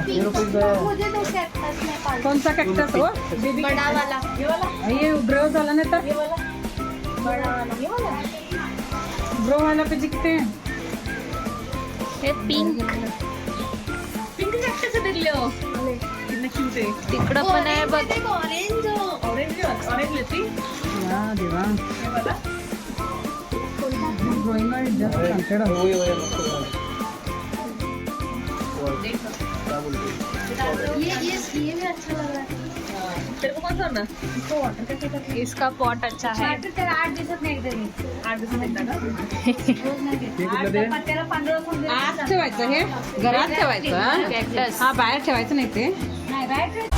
मुझे तो कैक्टस में पाल कौन सा कॅक्टस हो बड़ा वाला ये वाला ये ब्रो झाला नाही तर ये वाला बड़ा वाला ये वाला ब्रो व्हायला पाहिजे किती हे पिंक पिंक कॅक्टस दिले हो किती क्यूट आहे तिकडं पण आहे बघ. ऑरेंज ऑरेंज लेती या देवा ड्रॉइंग आहे जास्त कांटेड ये भी अच्छा लग रहा है तेरे को कौन सा ना इसको वाटर का क्या इसका पॉट अच्छा है. तेरा 8 दिवसात नाही एकदा घे 8 दिवसात एकदा का रोज नाही घे त्याला 15 दिवसात आज ठेवायचं हे घरात ठेवायचं कॅक्टस हा बाहेर ठेवायचं नाही ते नाही राईट